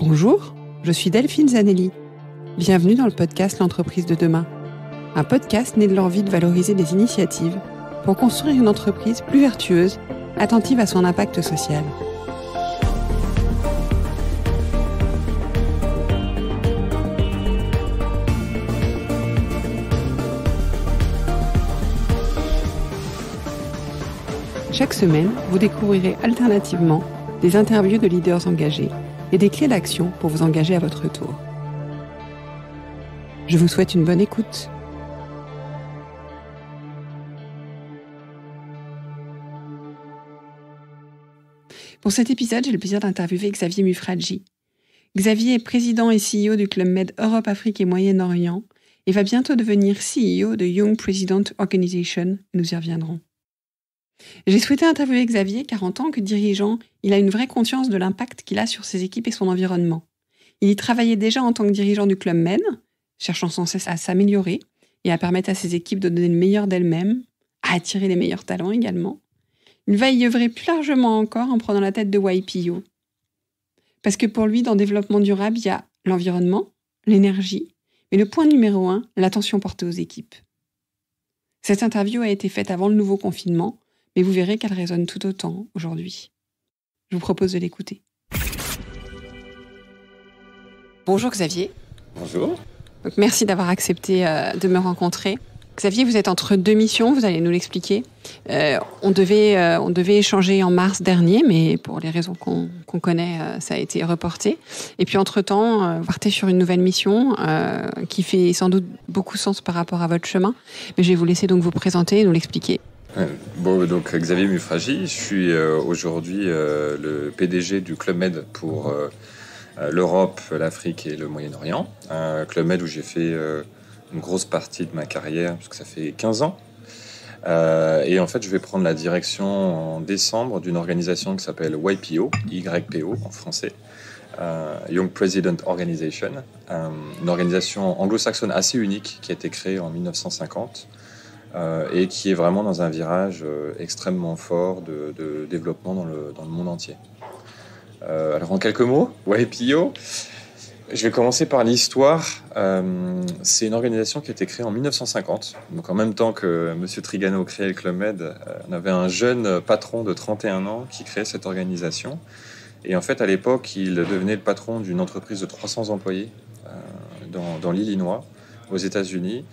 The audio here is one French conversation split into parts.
Bonjour, je suis Delphine Zanelli. Bienvenue dans le podcast L'entreprise de demain. Un podcast né de l'envie de valoriser des initiatives pour construire une entreprise plus vertueuse, attentive à son impact social. Chaque semaine, vous découvrirez alternativement des interviews de leaders engagés et des clés d'action pour vous engager à votre tour. Je vous souhaite une bonne écoute. Pour cet épisode, j'ai le plaisir d'interviewer Xavier Mufradji. Xavier est président et CEO du Club Med Europe, Afrique et Moyen-Orient et va bientôt devenir CEO de Young President Organization. Nous y reviendrons. J'ai souhaité interviewer Xavier car en tant que dirigeant, il a une vraie conscience de l'impact qu'il a sur ses équipes et son environnement. Il y travaillait déjà en tant que dirigeant du Club Med, cherchant sans cesse à s'améliorer et à permettre à ses équipes de donner le meilleur d'elles-mêmes, à attirer les meilleurs talents également. Il va y œuvrer plus largement encore en prenant la tête de YPO. Parce que pour lui, dans le développement durable, il y a l'environnement, l'énergie, mais le point numéro 1, l'attention portée aux équipes. Cette interview a été faite avant le nouveau confinement, mais vous verrez qu'elle résonne tout autant aujourd'hui. Je vous propose de l'écouter. Bonjour Xavier. Bonjour. Donc, merci d'avoir accepté de me rencontrer. Xavier, vous êtes entre deux missions, vous allez nous l'expliquer. On devait échanger en mars dernier, mais pour les raisons qu'on connaît, ça a été reporté. Et puis entre-temps, vous partez sur une nouvelle mission qui fait sans doute beaucoup sens par rapport à votre chemin. Mais je vais vous laisser donc vous présenter et nous l'expliquer. Bon, donc Xavier Mufradji, je suis aujourd'hui le PDG du Club Med pour l'Europe, l'Afrique et le Moyen-Orient. Un Club Med où j'ai fait une grosse partie de ma carrière, puisque ça fait 15 ans. Et en fait, je vais prendre la direction en décembre d'une organisation qui s'appelle YPO, YPO en français, Young President Organization, une organisation anglo-saxonne assez unique qui a été créée en 1950. Et qui est vraiment dans un virage extrêmement fort de développement dans le monde entier. Alors en quelques mots, YPO, je vais commencer par l'histoire. C'est une organisation qui a été créée en 1950. Donc en même temps que M. Trigano créait le Club Med, on avait un jeune patron de 31 ans qui créait cette organisation. Et en fait, à l'époque, il devenait le patron d'une entreprise de 300 employés dans l'Illinois, aux États-Unis.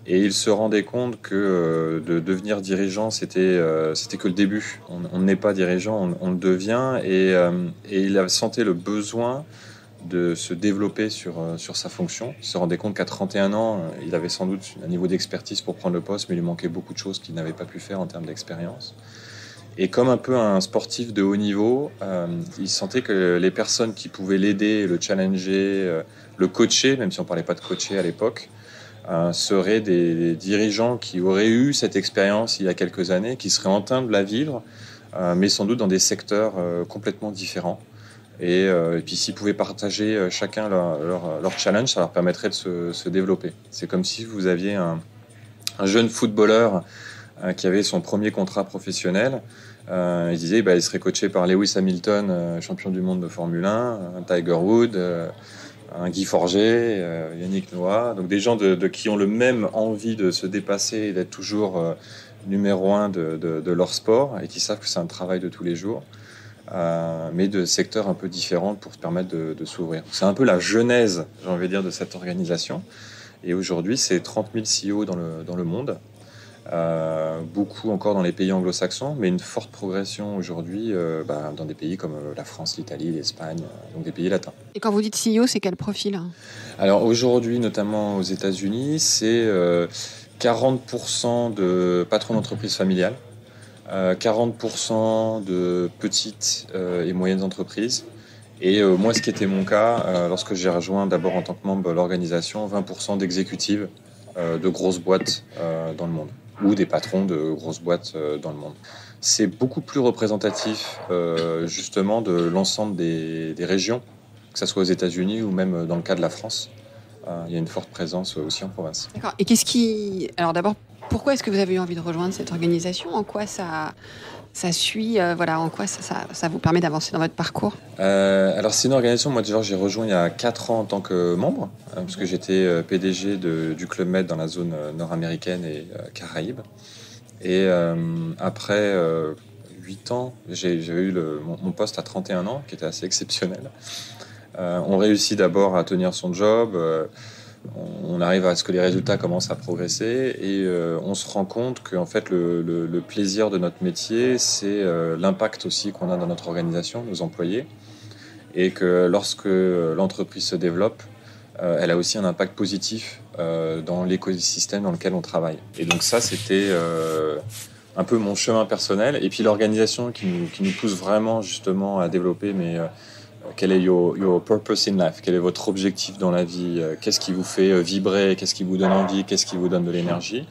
Et il se rendait compte que de devenir dirigeant, c'était que le début. On n'est pas dirigeant, on le devient. Et il sentait le besoin de se développer sur sa fonction. Il se rendait compte qu'à 31 ans, il avait sans doute un niveau d'expertise pour prendre le poste, mais il lui manquait beaucoup de choses qu'il n'avait pas pu faire en termes d'expérience. Et comme un peu un sportif de haut niveau, il sentait que les personnes qui pouvaient l'aider, le challenger, le coacher, même si on ne parlait pas de coacher à l'époque, seraient des dirigeants qui auraient eu cette expérience il y a quelques années, qui seraient en train de la vivre, mais sans doute dans des secteurs complètement différents. Et puis s'ils pouvaient partager chacun leur challenge, ça leur permettrait de se développer. C'est comme si vous aviez un jeune footballeur qui avait son premier contrat professionnel. Il disait il serait coaché par Lewis Hamilton, champion du monde de Formule 1, un Tiger Woods, un Guy Forget, Yannick Noah, donc des gens de qui ont le même envie de se dépasser et d'être toujours numéro 1 de leur sport et qui savent que c'est un travail de tous les jours, mais de secteurs un peu différents pour se permettre de s'ouvrir. C'est un peu la genèse, j'ai envie de dire, de cette organisation. Et aujourd'hui, c'est 30 000 CEO dans le monde. Beaucoup encore dans les pays anglo-saxons, mais une forte progression aujourd'hui dans des pays comme la France, l'Italie, l'Espagne, donc des pays latins. Et quand vous dites CEO, c'est quel profil ? Alors aujourd'hui, notamment aux États-Unis, c'est 40% de patrons d'entreprises familiales, 40% de petites et moyennes entreprises, et moi, ce qui était mon cas, lorsque j'ai rejoint d'abord en tant que membre de l'organisation, 20% d'exécutives de grosses boîtes dans le monde, ou des patrons de grosses boîtes dans le monde. C'est beaucoup plus représentatif justement de l'ensemble des régions, que ce soit aux États-Unis ou même dans le cas de la France. Il y a une forte présence aussi en province. D'accord. Et qu'est-ce qui... Alors d'abord, pourquoi est-ce que vous avez eu envie de rejoindre cette organisation ? En quoi ça ça suit, en quoi ça vous permet d'avancer dans votre parcours? Alors c'est une organisation, moi déjà j'ai rejoint il y a 4 ans en tant que membre, parce que j'étais PDG du Club Med dans la zone nord-américaine et Caraïbes. Et après 8 ans, j'avais eu mon poste à 31 ans, qui était assez exceptionnel. On réussit d'abord à tenir son job, on arrive à ce que les résultats commencent à progresser et on se rend compte que en fait, le plaisir de notre métier, c'est l'impact aussi qu'on a dans notre organisation, nos employés, et que lorsque l'entreprise se développe, elle a aussi un impact positif dans l'écosystème dans lequel on travaille. Et donc ça, c'était un peu mon chemin personnel. Et puis l'organisation qui nous pousse vraiment justement à développer, quel est your purpose in life? Quel est votre objectif dans la vie? Qu'est-ce qui vous fait vibrer? Qu'est-ce qui vous donne envie? Qu'est-ce qui vous donne de l'énergie?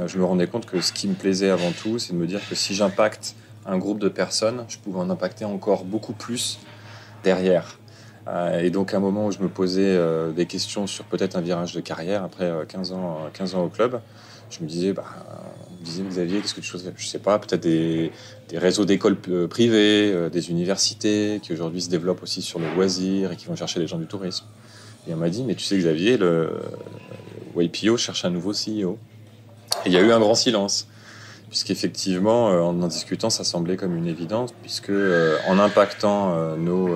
Je me rendais compte que ce qui me plaisait avant tout, c'est de me dire que si j'impacte un groupe de personnes, je pouvais en impacter encore beaucoup plus derrière. Et donc à un moment où je me posais des questions sur peut-être un virage de carrière, après 15 ans au club, je me disais, Xavier, qu'est-ce que tu choisirais? Je sais pas, peut-être des réseaux d'écoles privées, des universités qui aujourd'hui se développent aussi sur le loisir et qui vont chercher les gens du tourisme. Et on m'a dit, mais tu sais Xavier, le YPO cherche un nouveau CEO. Et il y a eu un grand silence, puisqu'effectivement, en discutant, ça semblait comme une évidence, puisque en impactant nos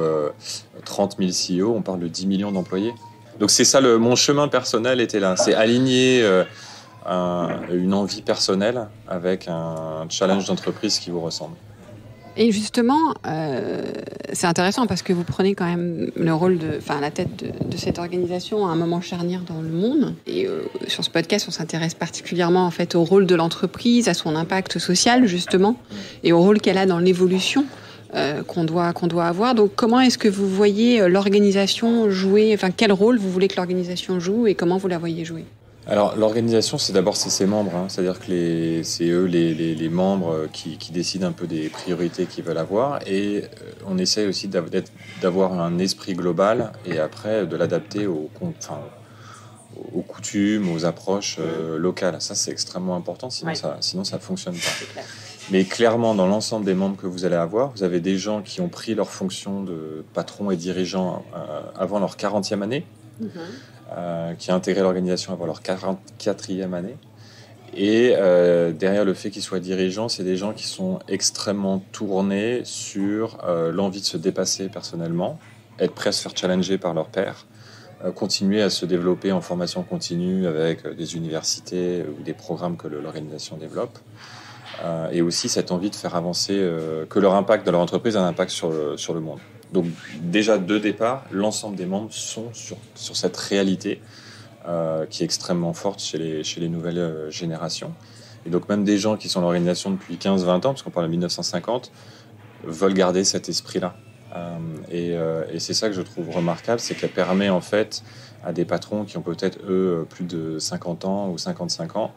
30 000 CEO, on parle de 10 millions d'employés. Donc c'est ça, mon chemin personnel était là, c'est aligner une envie personnelle avec un challenge d'entreprise qui vous ressemble. Et justement, c'est intéressant parce que vous prenez quand même le rôle la tête de cette organisation à un moment charnière dans le monde. Et sur ce podcast, on s'intéresse particulièrement en fait au rôle de l'entreprise, à son impact social justement, et au rôle qu'elle a dans l'évolution qu'on doit avoir. Donc, comment est-ce que vous voyez l'organisation jouer? Quel rôle vous voulez que l'organisation joue et comment vous la voyez jouer? Alors l'organisation, c'est d'abord ses membres, c'est-à-dire que c'est eux les membres qui décident un peu des priorités qu'ils veulent avoir, et on essaye aussi d'avoir un esprit global et après de l'adapter aux aux coutumes, aux approches locales. Ça, c'est extrêmement important, sinon ça fonctionne pas. Mais clairement, dans l'ensemble des membres que vous allez avoir, vous avez des gens qui ont pris leur fonction de patron et dirigeant avant leur 40e année, qui ont intégré l'organisation avant leur 44e année. Et derrière le fait qu'ils soient dirigeants, c'est des gens qui sont extrêmement tournés sur l'envie de se dépasser personnellement, être prêts à se faire challenger par leurs pairs, continuer à se développer en formation continue avec des universités ou des programmes que l'organisation développe. Et aussi cette envie de faire avancer, que leur impact dans leur entreprise a un impact sur le monde. Donc déjà de départ, l'ensemble des membres sont sur cette réalité qui est extrêmement forte chez les nouvelles générations. Et donc même des gens qui sont dans l'organisation depuis 15-20 ans, parce qu'on parle de 1950, veulent garder cet esprit-là. Et c'est ça que je trouve remarquable, c'est qu'elle permet en fait à des patrons qui ont peut-être eux plus de 50 ans ou 55 ans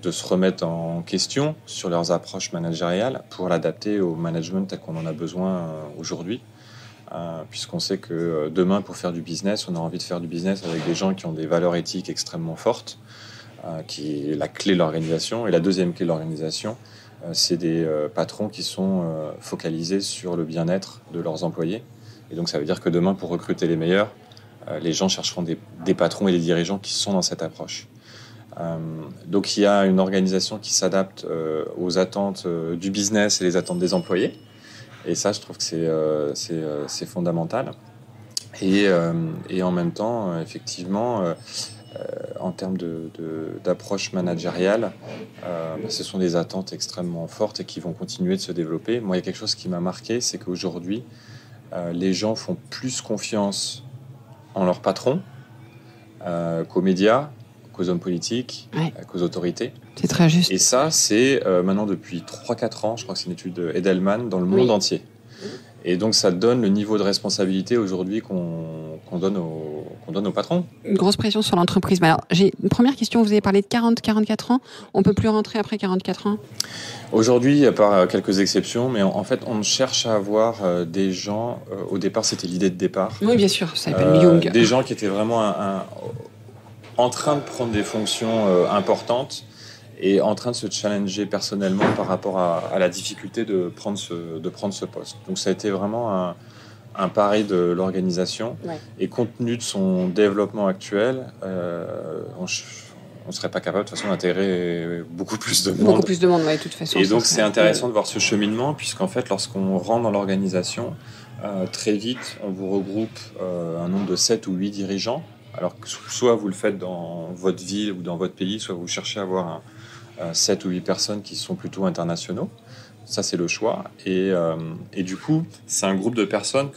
de se remettre en question sur leurs approches managériales pour l'adapter au management tel qu'on en a besoin aujourd'hui. Puisqu'on sait que demain, pour faire du business, on a envie de faire du business avec des gens qui ont des valeurs éthiques extrêmement fortes, qui est la clé de l'organisation. Et la deuxième clé de l'organisation, c'est des patrons qui sont focalisés sur le bien-être de leurs employés. Et donc ça veut dire que demain, pour recruter les meilleurs, les gens chercheront des patrons et des dirigeants qui sont dans cette approche. Donc il y a une organisation qui s'adapte aux attentes du business et les attentes des employés. Et ça, je trouve que c'est fondamental. Et en même temps, effectivement, en termes d'approche managériale, ce sont des attentes extrêmement fortes et qui vont continuer de se développer. Moi, il y a quelque chose qui m'a marqué, c'est qu'aujourd'hui, les gens font plus confiance en leur patron qu'aux médias, qu'aux hommes politiques, qu'aux autorités. C'est très juste. Et ça, c'est maintenant depuis 3-4 ans, je crois que c'est une étude Edelman, dans le monde entier. Et donc, ça donne le niveau de responsabilité aujourd'hui qu'on donne aux patrons. Une grosse pression sur l'entreprise. Alors, j'ai une première question. Vous avez parlé de 40-44 ans. On ne peut plus rentrer après 44 ans? Aujourd'hui, à part quelques exceptions, mais en fait, on cherche à avoir des gens... au départ, c'était l'idée de départ. Oui, bien sûr. Ça s'appelle Young. Des gens qui étaient vraiment en train de prendre des fonctions importantes et en train de se challenger personnellement par rapport à la difficulté de prendre ce poste. Donc ça a été vraiment un pari de l'organisation. Ouais. Et compte tenu de son développement actuel, on ne serait pas capable de toute façon d'intégrer beaucoup plus de monde. Beaucoup plus de monde, oui, de toute façon. Et donc c'est intéressant de voir ce cheminement, puisqu'en fait, lorsqu'on rentre dans l'organisation, très vite, on vous regroupe un nombre de 7 ou 8 dirigeants. Alors que soit vous le faites dans votre ville ou dans votre pays, soit vous cherchez à avoir 7 ou 8 personnes qui sont plutôt internationaux. Ça, c'est le choix. Et du coup, c'est un groupe de personnes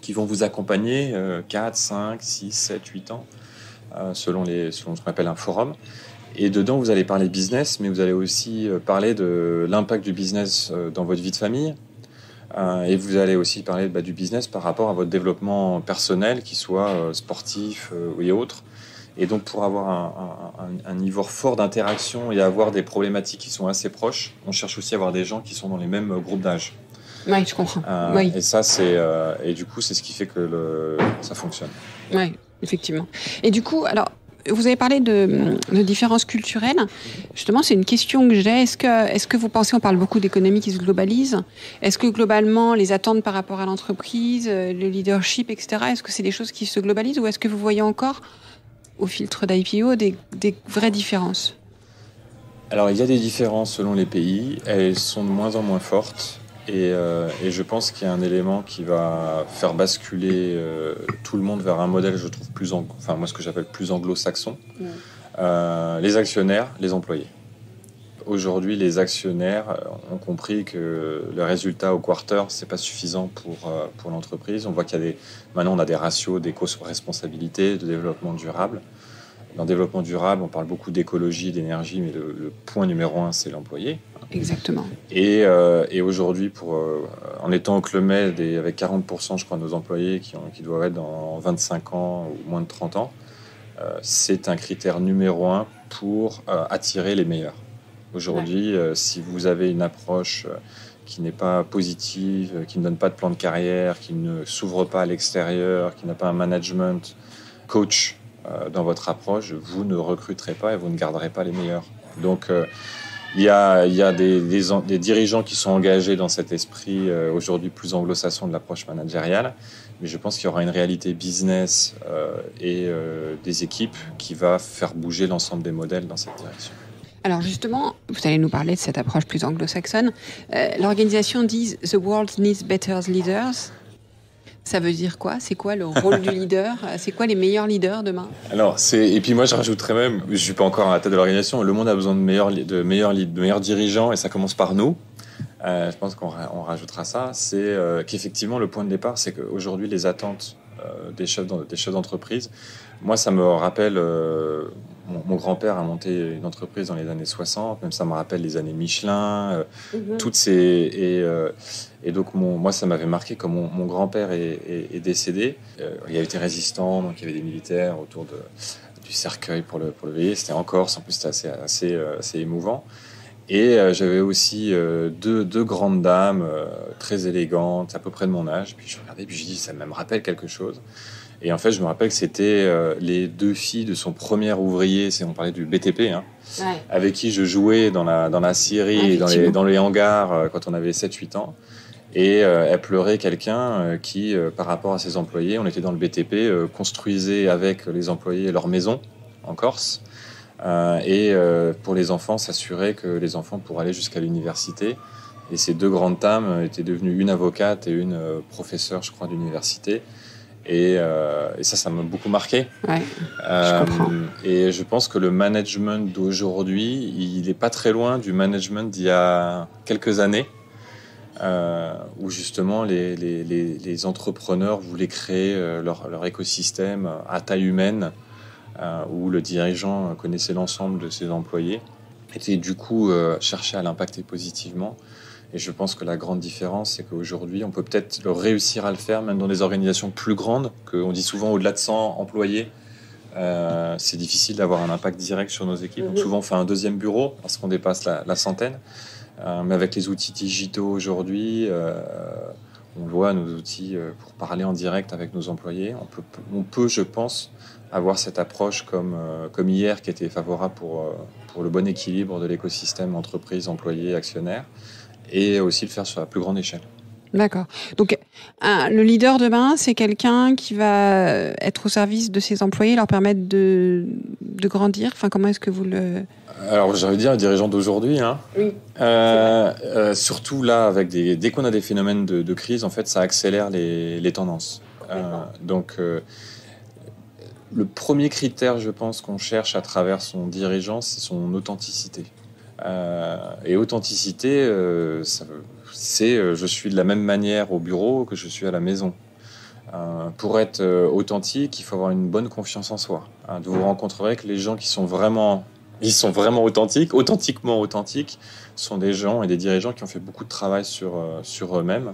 qui vont vous accompagner 4, 5, 6, 7, 8 ans, selon ce qu'on appelle un forum. Et dedans, vous allez parler business, mais vous allez aussi parler de l'impact du business dans votre vie de famille. Et vous allez aussi parler du business par rapport à votre développement personnel, qu'il soit sportif et autres. Et donc, pour avoir un niveau fort d'interaction et avoir des problématiques qui sont assez proches, on cherche aussi à avoir des gens qui sont dans les mêmes groupes d'âge. Oui, je comprends. Oui. Et ça, et du coup, c'est ce qui fait que ça fonctionne. Oui, effectivement. Et du coup, alors, vous avez parlé de différences culturelles. Justement, c'est une question que j'ai. Est-ce que vous pensez, on parle beaucoup d'économie qui se globalise, est-ce que globalement, les attentes par rapport à l'entreprise, le leadership, etc., est-ce que c'est des choses qui se globalisent ou est-ce que vous voyez encore, au filtre d'IPO, des vraies différences ? Alors, il y a des différences selon les pays. Elles sont de moins en moins fortes. Et je pense qu'il y a un élément qui va faire basculer tout le monde vers un modèle, je trouve, moi, ce que j'appelle plus anglo-saxon. Les actionnaires, les employés. Aujourd'hui, les actionnaires ont compris que le résultat au quarter, c'est pas suffisant pour l'entreprise. On voit maintenant, on a des ratios d'éco-responsabilité, de développement durable. Dans le développement durable, on parle beaucoup d'écologie, d'énergie, mais le point numéro 1, c'est l'employé. Exactement. Et aujourd'hui, en étant au Club Med et avec 40%, je crois, de nos employés qui doivent être dans 25 ans ou moins de 30 ans, c'est un critère numéro 1 pour attirer les meilleurs. Aujourd'hui, si vous avez une approche qui n'est pas positive, qui ne donne pas de plan de carrière, qui ne s'ouvre pas à l'extérieur, qui n'a pas un management coach dans votre approche, vous ne recruterez pas et vous ne garderez pas les meilleurs. Donc, il y a des dirigeants qui sont engagés dans cet esprit aujourd'hui plus anglo-saxon de l'approche managériale, mais je pense qu'il y aura une réalité business et des équipes qui va faire bouger l'ensemble des modèles dans cette direction. Alors justement, vous allez nous parler de cette approche plus anglo-saxonne. L'organisation dit « The world needs better leaders ». Ça veut dire quoi ? C'est quoi le rôle du leader ? C'est quoi les meilleurs leaders demain ? Alors, et puis moi, je rajouterais même, je suis pas encore à la tête de l'organisation, le monde a besoin de meilleurs dirigeants et ça commence par nous. Je pense qu'on rajoutera ça. C'est qu'effectivement, le point de départ, c'est qu'aujourd'hui, les attentes des chefs d'entreprise, moi, ça me rappelle... Mon grand-père a monté une entreprise dans les années 60, même ça me rappelle les années Michelin, toutes ces... Et donc, moi, ça m'avait marqué quand mon grand-père est décédé. Il avait été résistant, donc il y avait des militaires autour du cercueil pour le veiller. C'était en Corse, en plus c'était assez émouvant. Et j'avais aussi deux grandes dames très élégantes, à peu près de mon âge. Puis je regardais, puis je dis, ça me rappelle quelque chose. Et en fait, je me rappelle que c'était les 2 filles de son premier ouvrier, on parlait du BTP, avec qui je jouais dans la Syrie, dans les hangars quand on avait 7-8 ans. Et elle pleurait quelqu'un qui, par rapport à ses employés, on était dans le BTP, construisait avec les employés leur maison en Corse. Et pour les enfants, s'assurait que les enfants pourraient aller jusqu'à l'université. Et ces 2 grandes dames étaient devenues une avocate et une professeure, je crois, d'université. Et ça m'a beaucoup marqué. Ouais, je comprends. Et je pense que le management d'aujourd'hui, il n'est pas très loin du management d'il y a quelques années, où justement les entrepreneurs voulaient créer leur écosystème à taille humaine, où le dirigeant connaissait l'ensemble de ses employés, et du coup cherchait à l'impacter positivement. Et je pense que la grande différence, c'est qu'aujourd'hui, on peut peut-être réussir à le faire, même dans des organisations plus grandes, qu'on dit souvent au-delà de 100 employés. C'est difficile d'avoir un impact direct sur nos équipes. Donc souvent, on fait un 2e bureau parce qu'on dépasse la centaine. Mais avec les outils digitaux aujourd'hui, On voit nos outils pour parler en direct avec nos employés. On peut, je pense, avoir cette approche comme hier qui était favorable pour le bon équilibre de l'écosystème entreprise, employés, actionnaires, et aussi le faire sur la plus grande échelle. D'accord. Donc, le leader demain, c'est quelqu'un qui va être au service de ses employés, leur permettre de grandir. Enfin, comment est-ce que vous le... Alors, j'allais dire, les dirigeants d'aujourd'hui, hein. Oui. Surtout là, dès qu'on a des phénomènes de crise, en fait, ça accélère les tendances. Donc, le premier critère, je pense, qu'on cherche à travers son dirigeant, c'est son authenticité. Et authenticité, je suis de la même manière au bureau que je suis à la maison. Pour être authentique, il faut avoir une bonne confiance en soi. Vous rencontrerez que les gens qui sont vraiment authentiques, authentiquement authentiques, sont des gens et des dirigeants qui ont fait beaucoup de travail sur eux-mêmes,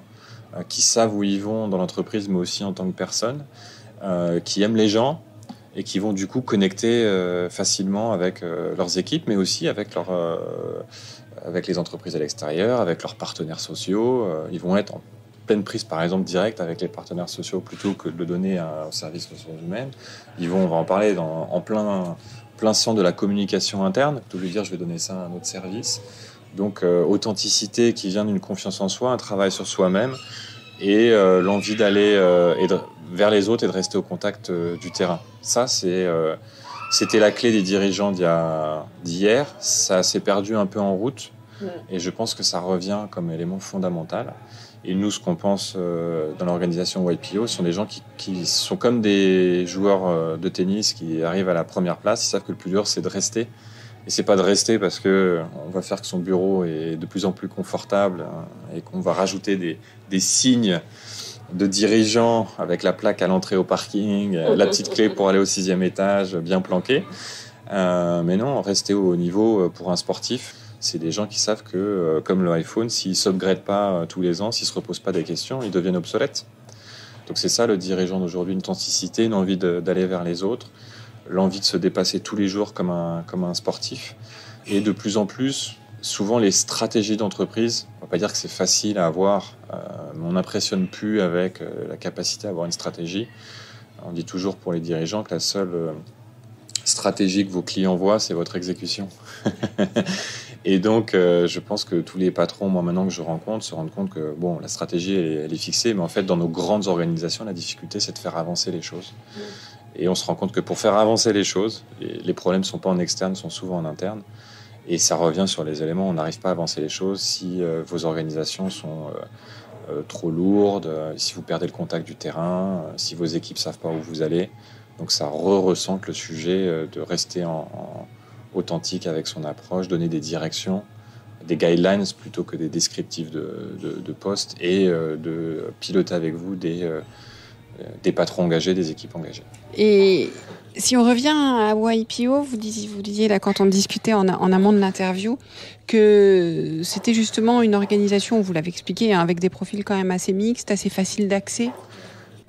qui savent où ils vont dans l'entreprise, mais aussi en tant que personne, qui aiment les gens et qui vont du coup connecter facilement avec leurs équipes, mais aussi avec les entreprises à l'extérieur, avec leurs partenaires sociaux. Ils vont être en pleine prise, par exemple, directe avec les partenaires sociaux plutôt que de le donner au service des ressources humaines. On va en parler en plein centre de la communication interne, plutôt que de dire je vais donner ça à un autre service. Donc authenticité qui vient d'une confiance en soi, un travail sur soi-même et l'envie d'aller vers les autres et de rester au contact du terrain. Ça, c'était la clé des dirigeants d'hier. Ça s'est perdu un peu en route et je pense que ça revient comme élément fondamental. Et nous, ce qu'on pense dans l'organisation YPO, ce sont des gens qui sont comme des joueurs de tennis qui arrivent à la première place. Ils savent que le plus dur, c'est de rester. Et c'est pas de rester parce que on va faire que son bureau est de plus en plus confortable et qu'on va rajouter des signes de dirigeants avec la plaque à l'entrée au parking, la petite clé pour aller au 6e étage bien planquée. Mais non, rester au haut niveau pour un sportif, c'est des gens qui savent que, comme le iPhone, s'ils ne s'upgradent pas tous les ans, s'ils ne se reposent pas des questions, ils deviennent obsolètes. Donc c'est ça le dirigeant d'aujourd'hui, une authenticité, une envie d'aller vers les autres, l'envie de se dépasser tous les jours comme un sportif. Et de plus en plus, souvent les stratégies d'entreprise, on ne va pas dire que c'est facile à avoir, mais on n'impressionne plus avec la capacité à avoir une stratégie. On dit toujours pour les dirigeants que la seule stratégie que vos clients voient, c'est votre exécution. Et donc, je pense que tous les patrons, moi maintenant que je rencontre, se rendent compte que bon, la stratégie, elle est fixée, mais en fait, dans nos grandes organisations, la difficulté, c'est de faire avancer les choses. Et on se rend compte que pour faire avancer les choses, les problèmes ne sont pas en externe, sont souvent en interne. Et ça revient sur les éléments. On n'arrive pas à avancer les choses si vos organisations sont trop lourdes, si vous perdez le contact du terrain, si vos équipes ne savent pas où vous allez. Donc ça ressente le sujet de rester authentique avec son approche, donner des directions, des guidelines plutôt que des descriptifs de postes et de piloter avec vous des patrons engagés, des équipes engagées. Et si on revient à YPO, vous disiez là, quand on discutait en amont de l'interview, que c'était justement une organisation, vous l'avez expliqué, avec des profils quand même assez mixtes, assez faciles d'accès.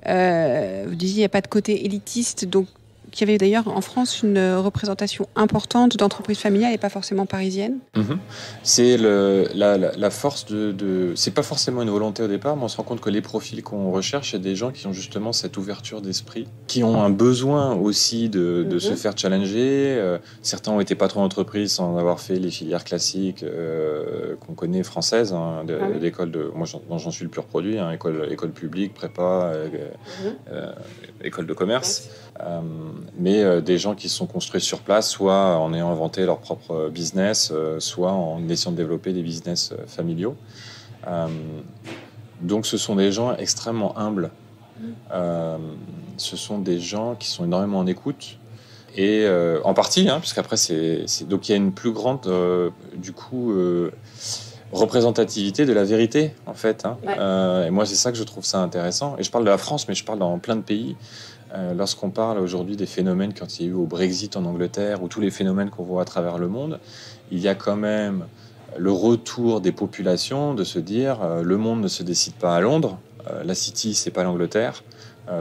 Vous disiez qu'il n'y a pas de côté élitiste, donc qu'il y avait d'ailleurs en France une représentation importante d'entreprises familiales et pas forcément parisiennes. C'est la force c'est pas forcément une volonté au départ, mais on se rend compte que les profils qu'on recherche, c'est des gens qui ont justement cette ouverture d'esprit, qui ont un besoin aussi de se faire challenger. Certains ont été patrons d'entreprise sans avoir fait les filières classiques qu'on connaît françaises, d'école moi j'en suis le pur produit, école publique, prépa, école de commerce. Mais des gens qui se sont construits sur place, soit en ayant inventé leur propre business, soit en essayant de développer des business familiaux. Donc ce sont des gens extrêmement humbles. Ce sont des gens qui sont énormément en écoute. Et en partie, puisqu'après, donc il y a une plus grande, représentativité de la vérité, en fait. Et moi, c'est ça que je trouve ça intéressant. Et je parle de la France, mais je parle dans plein de pays. Lorsqu'on parle aujourd'hui des phénomènes quand il y a eu au Brexit en Angleterre ou tous les phénomènes qu'on voit à travers le monde, il y a quand même le retour des populations de se dire le monde ne se décide pas à Londres, la City c'est pas l'Angleterre,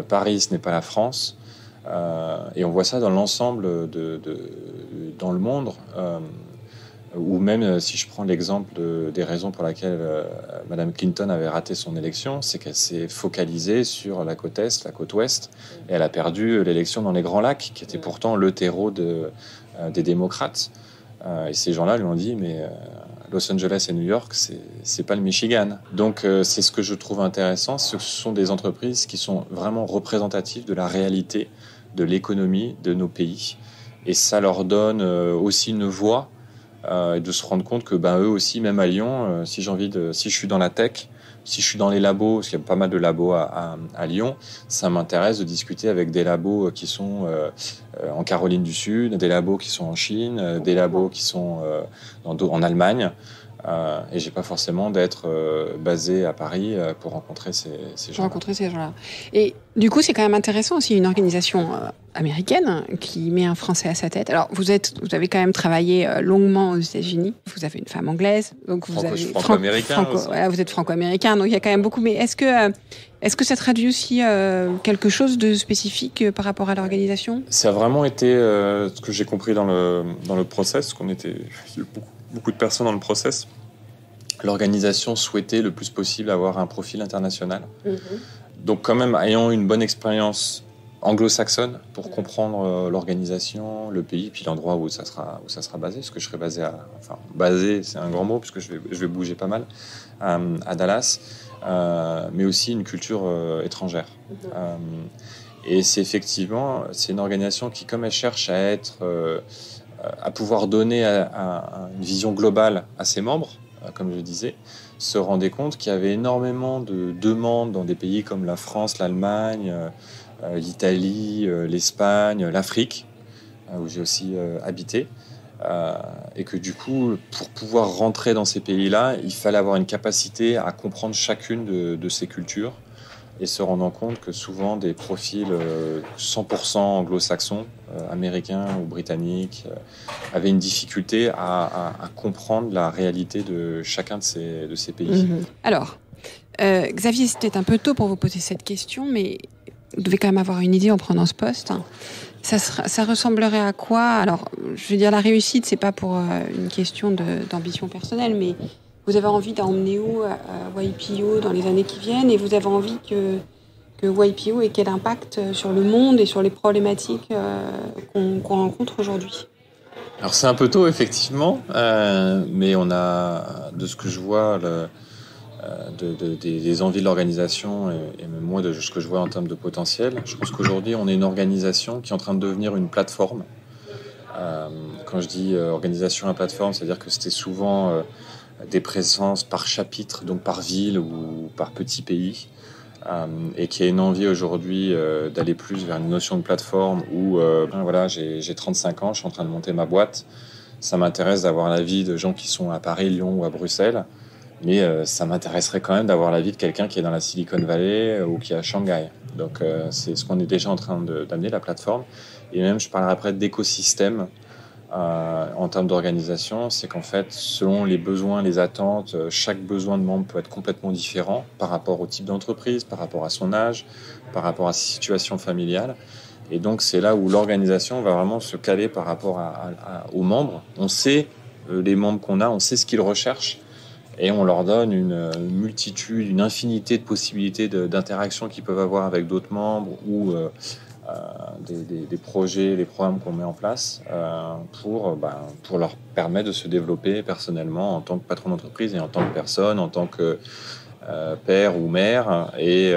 Paris ce n'est pas la France, et on voit ça dans l'ensemble dans le monde. Ou même si je prends l'exemple des raisons pour lesquelles Madame Clinton avait raté son élection, c'est qu'elle s'est focalisée sur la côte Est, la côte Ouest, et elle a perdu l'élection dans les Grands Lacs, qui était pourtant le terreau des démocrates. Et ces gens-là lui ont dit, mais Los Angeles et New York, c'est pas le Michigan. Donc c'est ce que je trouve intéressant, ce sont des entreprises qui sont vraiment représentatives de la réalité de l'économie de nos pays. Et ça leur donne aussi une voix, et de se rendre compte que eux aussi, même à Lyon, si je suis dans la tech, si je suis dans les labos, parce qu'il y a pas mal de labos à Lyon, ça m'intéresse de discuter avec des labos qui sont en Caroline du Sud, des labos qui sont en Chine, des labos qui sont en Allemagne. Et j'ai pas forcément d'être basé à Paris pour rencontrer ces gens-là. Rencontrer ces gens-là. Et du coup, c'est quand même intéressant aussi, une organisation américaine qui met un Français à sa tête. Alors, vous avez quand même travaillé longuement aux États-Unis. Vous avez une femme anglaise, donc vous avez franco-américain. Vous êtes franco-américain, donc il y a quand même beaucoup. Mais est-ce que ça traduit aussi quelque chose de spécifique par rapport à l'organisation ? Ça a vraiment été ce que j'ai compris dans le process, il y a beaucoup de personnes dans le process. L'organisation souhaitait le plus possible avoir un profil international. Donc quand même, ayant une bonne expérience anglo-saxonne pour comprendre l'organisation, le pays, puis l'endroit où ça sera basé, parce que je serai basé, c'est un grand mot, puisque je vais bouger pas mal, à Dallas, mais aussi une culture étrangère. Et c'est une organisation qui, comme elle cherche à pouvoir donner une vision globale à ses membres, comme je disais, se rendait compte qu'il y avait énormément de demandes dans des pays comme la France, l'Allemagne, l'Italie, l'Espagne, l'Afrique, où j'ai aussi habité, et que du coup, pour pouvoir rentrer dans ces pays-là, il fallait avoir une capacité à comprendre chacune de ces cultures, et se rendant compte que souvent des profils 100% anglo-saxons, américains ou britanniques, avaient une difficulté à comprendre la réalité de chacun de ces pays. Alors, Xavier, c'est peut-être un peu tôt pour vous poser cette question, mais vous devez quand même avoir une idée en prenant ce poste. Ça ressemblerait à quoi ? Alors, je veux dire, la réussite, c'est pas pour une question d'ambition personnelle, mais vous avez envie d'emmener où YPO dans les années qui viennent, et vous avez envie que YPO ait quel impact sur le monde et sur les problématiques qu'on rencontre aujourd'hui ? Alors c'est un peu tôt effectivement, mais on a, de ce que je vois, des envies de l'organisation et même moi de ce que je vois en termes de potentiel, je pense qu'aujourd'hui on est une organisation qui est en train de devenir une plateforme. Quand je dis organisation à plateforme, c'est-à-dire que c'était souvent des présences par chapitre, donc par ville ou par petit pays, et qui a une envie aujourd'hui d'aller plus vers une notion de plateforme où j'ai 35 ans, je suis en train de monter ma boîte, ça m'intéresse d'avoir l'avis de gens qui sont à Paris, Lyon ou à Bruxelles, mais ça m'intéresserait quand même d'avoir l'avis de quelqu'un qui est dans la Silicon Valley ou qui est à Shanghai. Donc c'est ce qu'on est déjà en train d'amener, la plateforme, et même je parlerai après d'écosystème. En termes d'organisation, c'est qu'en fait, selon les besoins, les attentes, chaque besoin de membre peut être complètement différent par rapport au type d'entreprise, par rapport à son âge, par rapport à sa situation familiale. Et donc, c'est là où l'organisation va vraiment se caler par rapport aux membres. On sait les membres qu'on a, on sait ce qu'ils recherchent, et on leur donne une multitude, une infinité de possibilités d'interaction qu'ils peuvent avoir avec d'autres membres ou des projets, des programmes qu'on met en place pour leur permettre de se développer personnellement en tant que patron d'entreprise et en tant que personne, en tant que père ou mère, et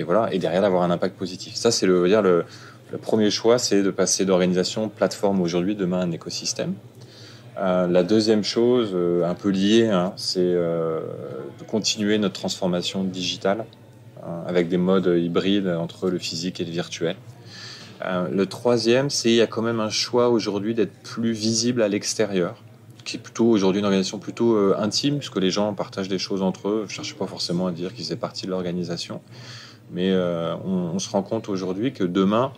voilà, et derrière d'avoir un impact positif. Ça, c'est le premier choix, c'est de passer d'organisation plateforme aujourd'hui, demain un écosystème. La deuxième chose, un peu liée, c'est de continuer notre transformation digitale avec des modes hybrides entre le physique et le virtuel. Le troisième, c'est qu'il y a quand même un choix aujourd'hui d'être plus visible à l'extérieur, qui est plutôt aujourd'hui une organisation plutôt intime, puisque les gens partagent des choses entre eux. Je ne cherche pas forcément à dire qu'ils faisaient partie de l'organisation, mais on se rend compte aujourd'hui que demain,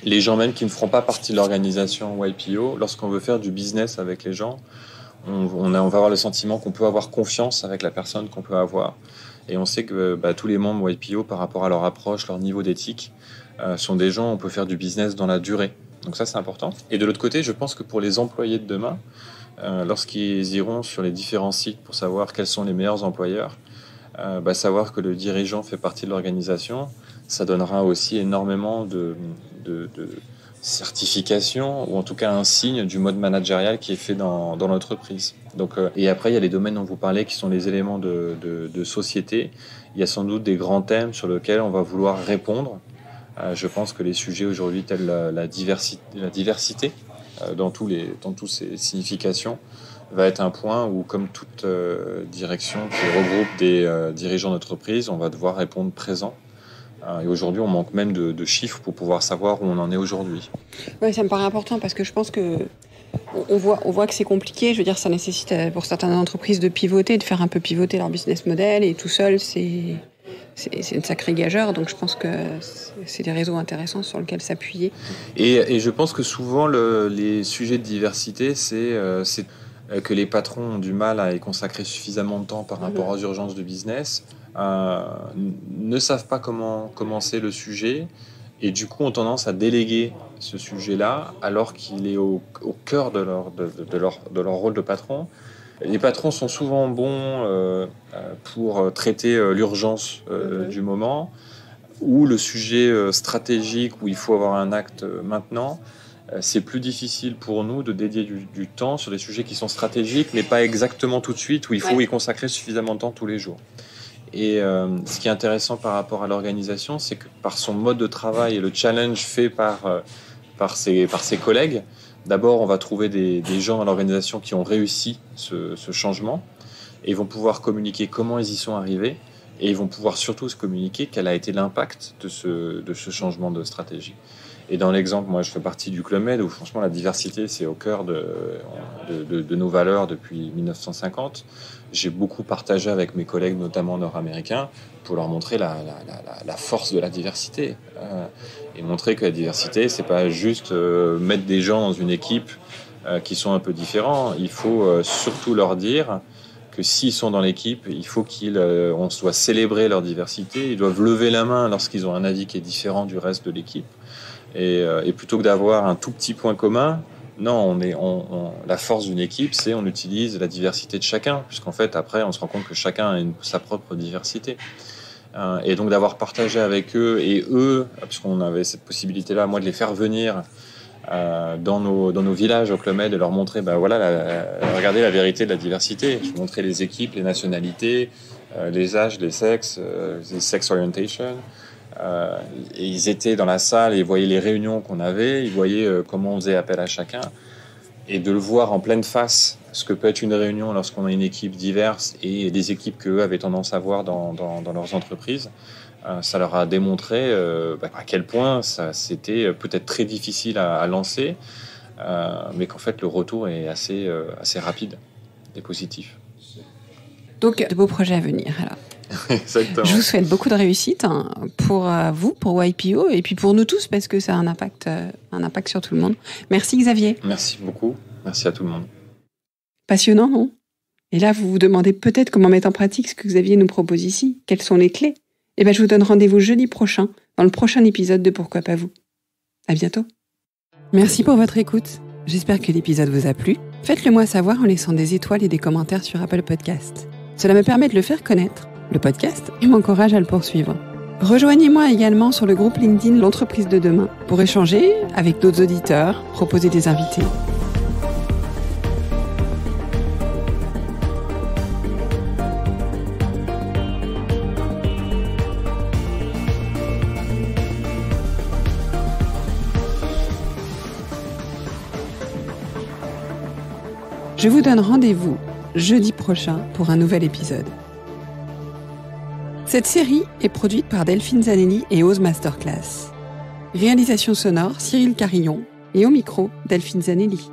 les gens même qui ne feront pas partie de l'organisation YPO, lorsqu'on veut faire du business avec les gens, on va avoir le sentiment qu'on peut avoir confiance avec la personne qu'on peut avoir. Et on sait que tous les membres YPO, par rapport à leur approche, leur niveau d'éthique, sont des gens, on peut faire du business dans la durée. Donc ça, c'est important. Et de l'autre côté, je pense que pour les employés de demain, lorsqu'ils iront sur les différents sites pour savoir quels sont les meilleurs employeurs, savoir que le dirigeant fait partie de l'organisation, ça donnera aussi énormément de certification, ou en tout cas un signe du mode managérial qui est fait dans l'entreprise. Donc, et après, il y a les domaines dont vous parlez qui sont les éléments de société. Il y a sans doute des grands thèmes sur lesquels on va vouloir répondre. Je pense que les sujets aujourd'hui tels la diversité dans toutes ses significations va être un point où, comme toute direction qui regroupe des dirigeants d'entreprise, on va devoir répondre présent. Et aujourd'hui, on manque même de chiffres pour pouvoir savoir où on en est aujourd'hui. Oui, ça me paraît important parce que je pense que on voit que c'est compliqué. Je veux dire, ça nécessite pour certaines entreprises de pivoter, de faire un peu pivoter leur business model. Et tout seul, c'est une sacrée gageure. Donc je pense que c'est des réseaux intéressants sur lesquels s'appuyer. Et je pense que souvent, les sujets de diversité, c'est que les patrons ont du mal à y consacrer suffisamment de temps par rapport aux urgences de business. Ne savent pas comment commencer le sujet et du coup ont tendance à déléguer ce sujet-là alors qu'il est au cœur de leur rôle de patron. Les patrons sont souvent bons pour traiter l'urgence du moment ou le sujet stratégique où il faut avoir un acte maintenant. C'est plus difficile pour nous de dédier du temps sur des sujets qui sont stratégiques mais pas exactement tout de suite où il faut y consacrer suffisamment de temps tous les jours. Et ce qui est intéressant par rapport à l'organisation, c'est que par son mode de travail et le challenge fait par ses collègues, d'abord on va trouver des gens dans l'organisation qui ont réussi ce changement et ils vont pouvoir communiquer comment ils y sont arrivés et ils vont pouvoir surtout se communiquer quel a été l'impact de ce changement de stratégie. Et dans l'exemple, moi je fais partie du Club Med où franchement la diversité c'est au cœur de nos valeurs depuis 1950. J'ai beaucoup partagé avec mes collègues, notamment nord-américains, pour leur montrer la force de la diversité. Et montrer que la diversité, c'est pas juste mettre des gens dans une équipe qui sont un peu différents. Il faut surtout leur dire que s'ils sont dans l'équipe, il faut on doit célébrer leur diversité. Ils doivent lever la main lorsqu'ils ont un avis qui est différent du reste de l'équipe. Et plutôt que d'avoir un tout petit point commun, non, la force d'une équipe, c'est on utilise la diversité de chacun, puisqu'en fait, après, on se rend compte que chacun a sa propre diversité. Et donc d'avoir partagé avec eux, et eux, puisqu'on avait cette possibilité-là, moi, de les faire venir dans nos villages au Club Med, de leur montrer, regardez la vérité de la diversité. Je montrais les équipes, les nationalités, les âges, les sexes, les sex orientation. Et ils étaient dans la salle et ils voyaient les réunions qu'on avait, ils voyaient comment on faisait appel à chacun, et de le voir en pleine face, ce que peut être une réunion lorsqu'on a une équipe diverse et des équipes qu'eux avaient tendance à voir dans leurs entreprises, ça leur a démontré à quel point c'était peut-être très difficile à lancer, mais qu'en fait le retour est assez rapide et positif. Donc de beaux projets à venir alors. Exactement. Je vous souhaite beaucoup de réussite pour vous, pour YPO, et puis pour nous tous, parce que ça a un impact sur tout le monde. Merci Xavier. Merci beaucoup. Merci à tout le monde. Passionnant, non ? Et là, vous vous demandez peut-être comment mettre en pratique ce que Xavier nous propose ici. Quelles sont les clés ? Eh bien, je vous donne rendez-vous jeudi prochain, dans le prochain épisode de Pourquoi pas vous. À bientôt. Merci pour votre écoute. J'espère que l'épisode vous a plu. Faites-le moi savoir en laissant des étoiles et des commentaires sur Apple Podcast. Cela me permet de le faire connaître, le podcast, et m'encourage à le poursuivre. Rejoignez-moi également sur le groupe LinkedIn L'Entreprise de demain pour échanger avec d'autres auditeurs, proposer des invités. Je vous donne rendez-vous jeudi prochain pour un nouvel épisode. Cette série est produite par Delphine Zanelli et Ose Masterclass. Réalisation sonore Cyril Carillon et au micro Delphine Zanelli.